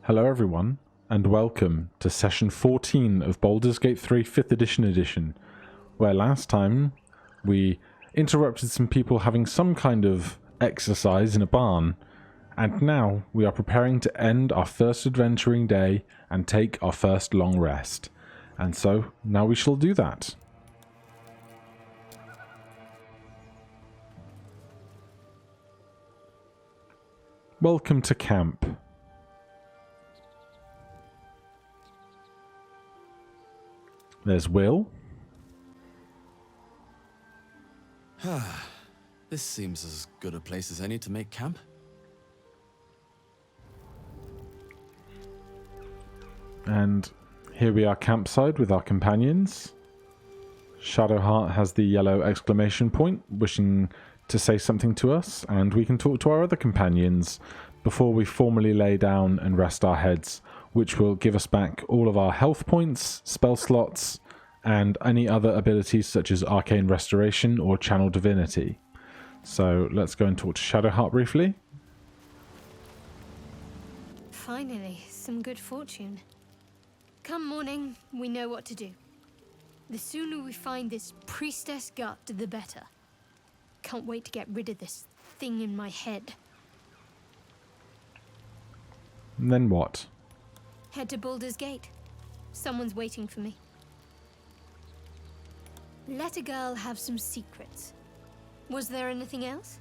Hello everyone, and welcome to session 14 of Baldur's Gate 3 5th edition, where last time we interrupted some people having some kind of exercise in a barn, and now we are preparing to end our first adventuring day and take our first long rest. And so, now we shall do that. Welcome to camp. There's Will. This seems as good a place as any to make camp. And here we are campsite with our companions. Shadowheart has the yellow exclamation point, wishing to say something to us, and we can talk to our other companions before we formally lay down and rest our heads, which will give us back all of our health points, spell slots, and any other abilities such as Arcane Restoration or Channel Divinity. So let's go and talk to Shadowheart briefly. Finally, some good fortune. Come morning, we know what to do. The sooner we find this priestess gut, the better. Can't wait to get rid of this thing in my head. And then what? Head to Baldur's Gate. Someone's waiting for me. Let a girl have some secrets. Was there anything else?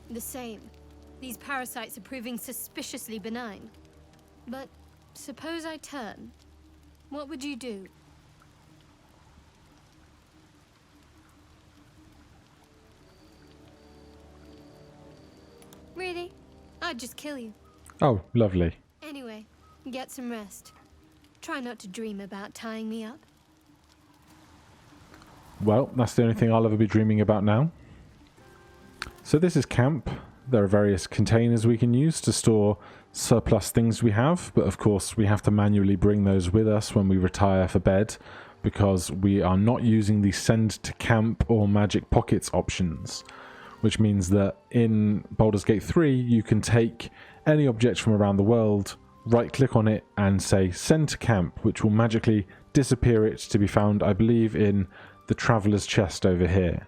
The same. These parasites are proving suspiciously benign. But suppose I turn. What would you do? Really? I'd just kill you. Oh, lovely. Anyway, get some rest. Try not to dream about tying me up. Well, that's the only thing I'll ever be dreaming about now. So this is camp. There are various containers we can use to store surplus things we have, but of course we have to manually bring those with us when we retire for bed, because we are not using the send to camp or magic pockets options, which means that in Baldur's Gate 3 you can take any object from around the world, right click on it and say send to camp, which will magically disappear it to be found, I believe, in the Traveller's Chest over here.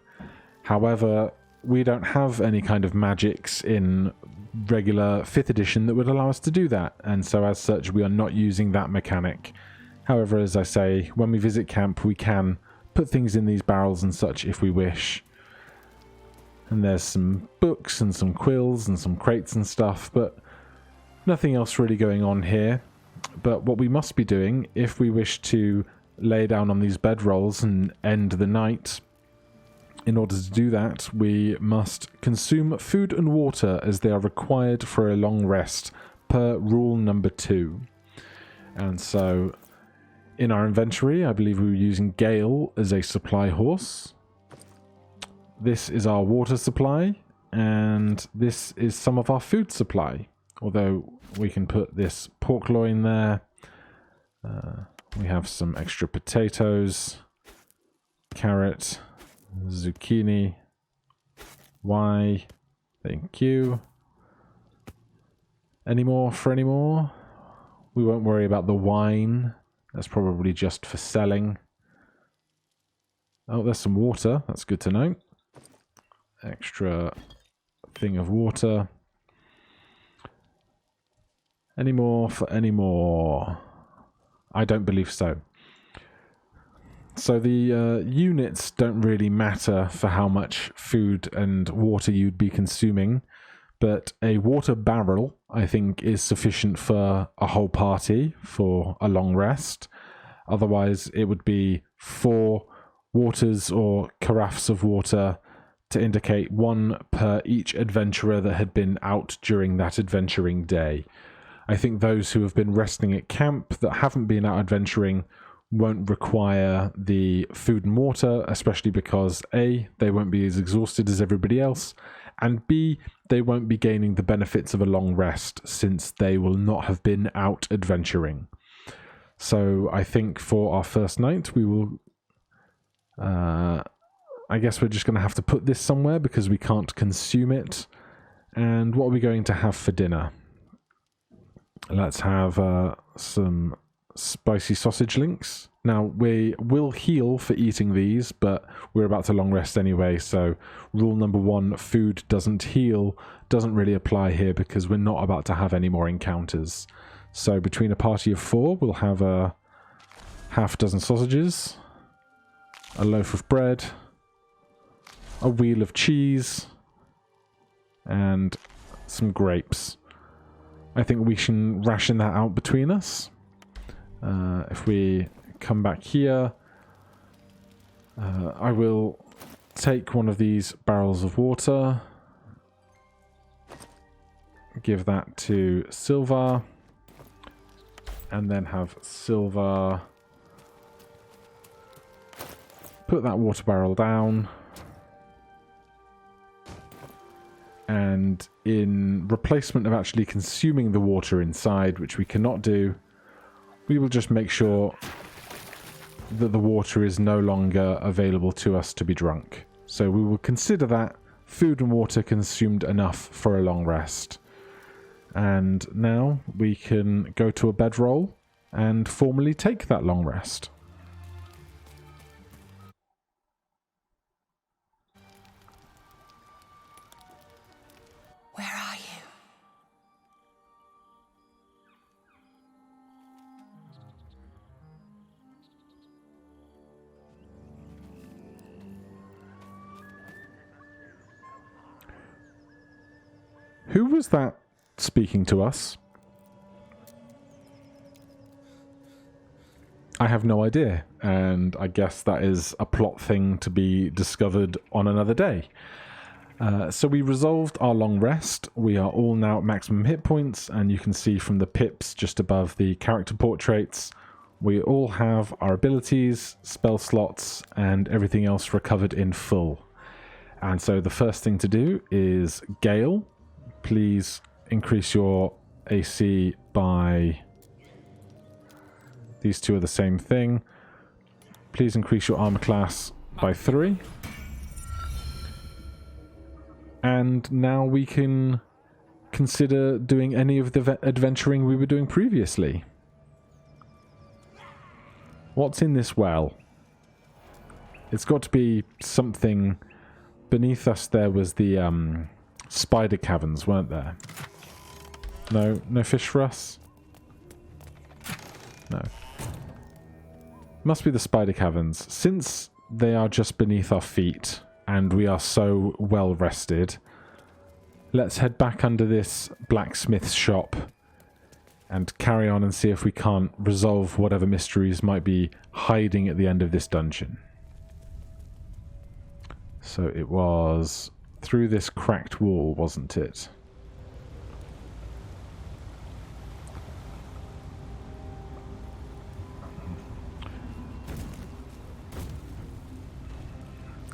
However, we don't have any kind of magics in regular 5th edition that would allow us to do that, and so as such we are not using that mechanic. However, as I say, when we visit camp we can put things in these barrels and such if we wish. And there's some books and some quills and some crates and stuff, but nothing else really going on here. But what we must be doing, if we wish to lay down on these bedrolls and end the night, in order to do that, we must consume food and water as they are required for a long rest, per rule number 2. And so, in our inventory, I believe we were using Gale as a supply horse. This is our water supply, and this is some of our food supply. Although we can put this pork loin there. We have some extra potatoes, carrot, zucchini. Why? Thank you. Any more for any more? We won't worry about the wine. That's probably just for selling. Oh, there's some water. That's good to know. Extra thing of water. Any more for any more? I don't believe so. So the units don't really matter for how much food and water you'd be consuming, but a water barrel, I think, is sufficient for a whole party for a long rest. Otherwise, it would be 4 waters or carafes of water to indicate 1 per each adventurer that had been out during that adventuring day. I think those who have been resting at camp that haven't been out adventuring won't require the food and water, especially because A, they won't be as exhausted as everybody else, and B, they won't be gaining the benefits of a long rest since they will not have been out adventuring. So I think for our first night we will I guess we're just going to have to put this somewhere because we can't consume it. And what are we going to have for dinner? Let's have some spicy sausage links. Now, we will heal for eating these, but we're about to long rest anyway, so rule number 1, food doesn't heal, doesn't really apply here because we're not about to have any more encounters. So between a party of 4, we'll have a half dozen sausages, a loaf of bread, a wheel of cheese, and some grapes. I think we can ration that out between us. If we come back here, I will take one of these barrels of water, give that to Silva, and then have Silva put that water barrel down. And in replacement of actually consuming the water inside, which we cannot do, we will just make sure that the water is no longer available to us to be drunk. So we will consider that food and water consumed enough for a long rest. And now we can go to a bedroll and formally take that long rest. Where are you? Who was that speaking to us? I have no idea, and I guess that is a plot thing to be discovered on another day. So we resolved our long rest. We are all now at maximum hit points, and you can see from the pips just above the character portraits, we all have our abilities, spell slots, and everything else recovered in full. And so the first thing to do is Gale. Please increase your AC by... These two are the same thing. Please increase your armor class by 3. And now we can consider doing any of the adventuring we were doing previously. What's in this well? It's got to be something... Beneath us there was the spider caverns, weren't there? No? No fish for us? No. Must be the spider caverns. Since they are just beneath our feet... and we are so well rested, let's head back under this blacksmith's shop and carry on and see if we can't resolve whatever mysteries might be hiding at the end of this dungeon. So it was through this cracked wall, wasn't it?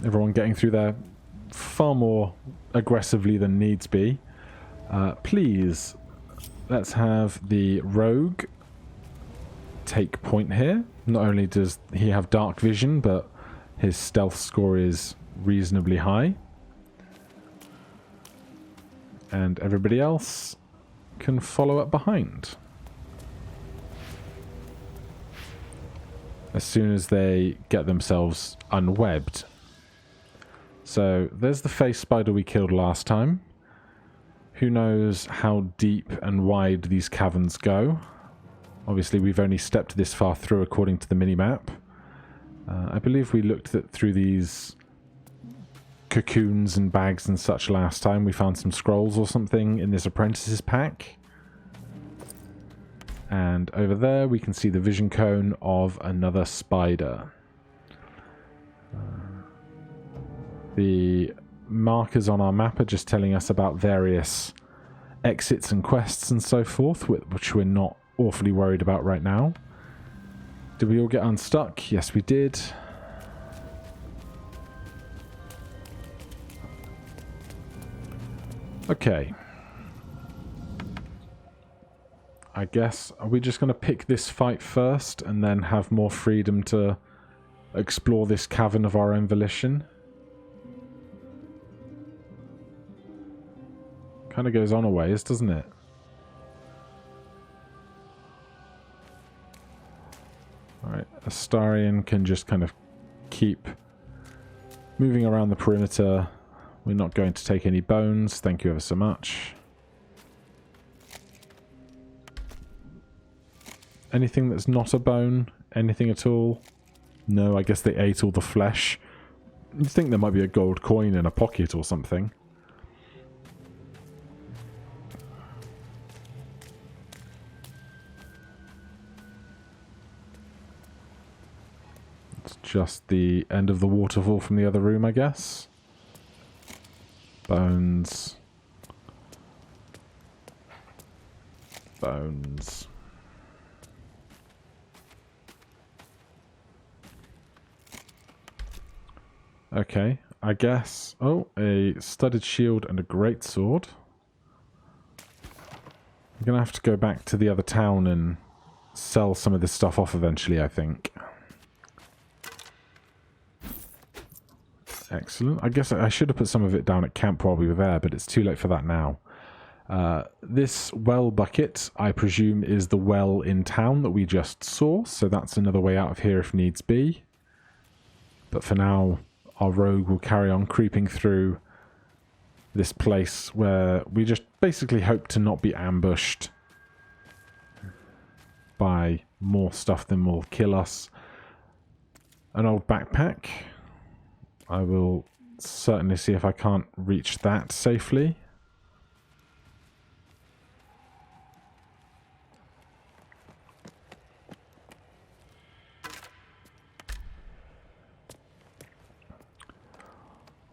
Everyone getting through there far more aggressively than needs be. Please, let's have the rogue take point here. Not only does he have dark vision, but his stealth score is reasonably high. And everybody else can follow up behind. As soon as they get themselves unwebbed. So, there's the face spider we killed last time. Who knows how deep and wide these caverns go. Obviously, we've only stepped this far through according to the minimap. I believe we looked through these cocoons and bags and such last time. We found some scrolls or something in this apprentice's pack. And over there, we can see the vision cone of another spider. The markers on our map are just telling us about various exits and quests and so forth, which we're not awfully worried about right now. Did we all get unstuck? Yes, we did. Okay. I guess, are we just going to pick this fight first and then have more freedom to explore this cavern of our own volition? Kind of goes on a ways, doesn't it? Alright, Astarion can just kind of keep moving around the perimeter. We're not going to take any bones. Thank you ever so much. Anything that's not a bone? Anything at all? No, I guess they ate all the flesh. You'd think there might be a gold coin in a pocket or something. It's just the end of the waterfall from the other room, I guess. Bones. Bones. Okay, I guess... Oh, a studded shield and a greatsword. I'm going to have to go back to the other town and sell some of this stuff off eventually, I think. Excellent. I guess I should have put some of it down at camp while we were there, but it's too late for that now. This well bucket, I presume, is the well in town that we just saw, so that's another way out of here if needs be. But for now, our rogue will carry on creeping through this place where we just basically hope to not be ambushed by more stuff than will kill us. An old backpack. I will certainly see if I can't reach that safely.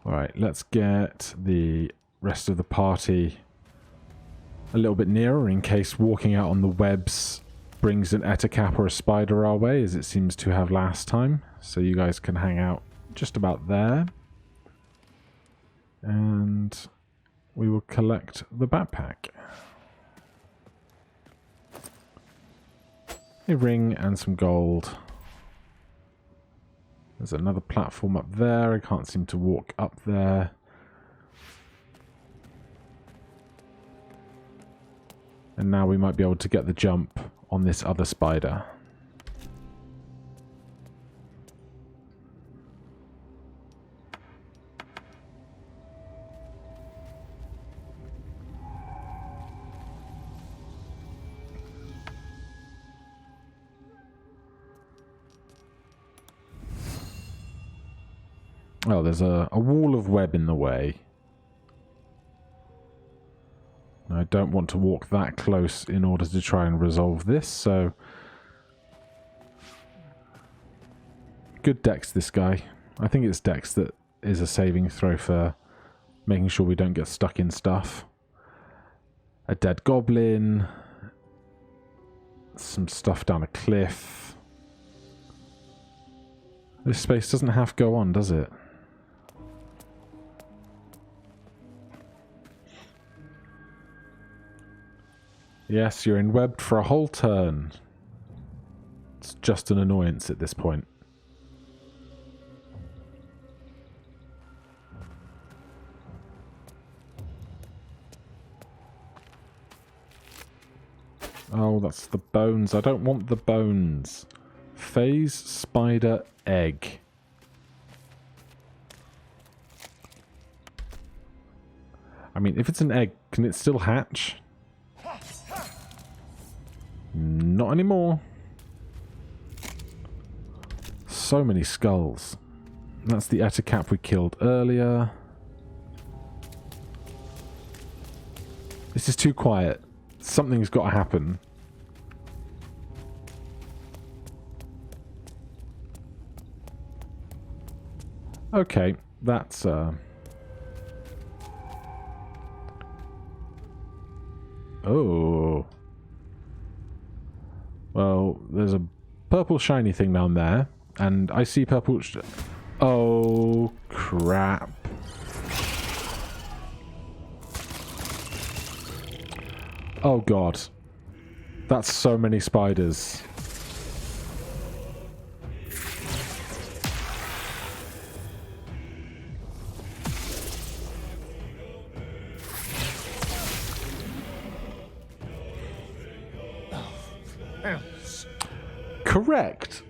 Alright, let's get the rest of the party a little bit nearer in case walking out on the webs brings an ettercap or a spider our way, as it seems to have last time. So you guys can hang out just about there. And we will collect the backpack. A ring and some gold. There's another platform up there. I can't seem to walk up there. And now we might be able to get the jump on this other spider. Oh, there's a wall of web in the way. I don't want to walk that close in order to try and resolve this, so... Good dex, this guy. I think it's dex that is a saving throw for making sure we don't get stuck in stuff. A dead goblin. Some stuff down a cliff. This space doesn't have to go on, does it? Yes, you're enwebbed for a whole turn. It's just an annoyance at this point. Oh, that's the bones. I don't want the bones. Phase spider egg. I mean, if it's an egg, can it still hatch? Not anymore. So many skulls. That's the ettercap we killed earlier. This is too quiet. Something's got to happen. Okay, that's Oh. Well, there's a purple shiny thing down there, and I see purple... Oh, crap. Oh, God. That's so many spiders. else. Correct.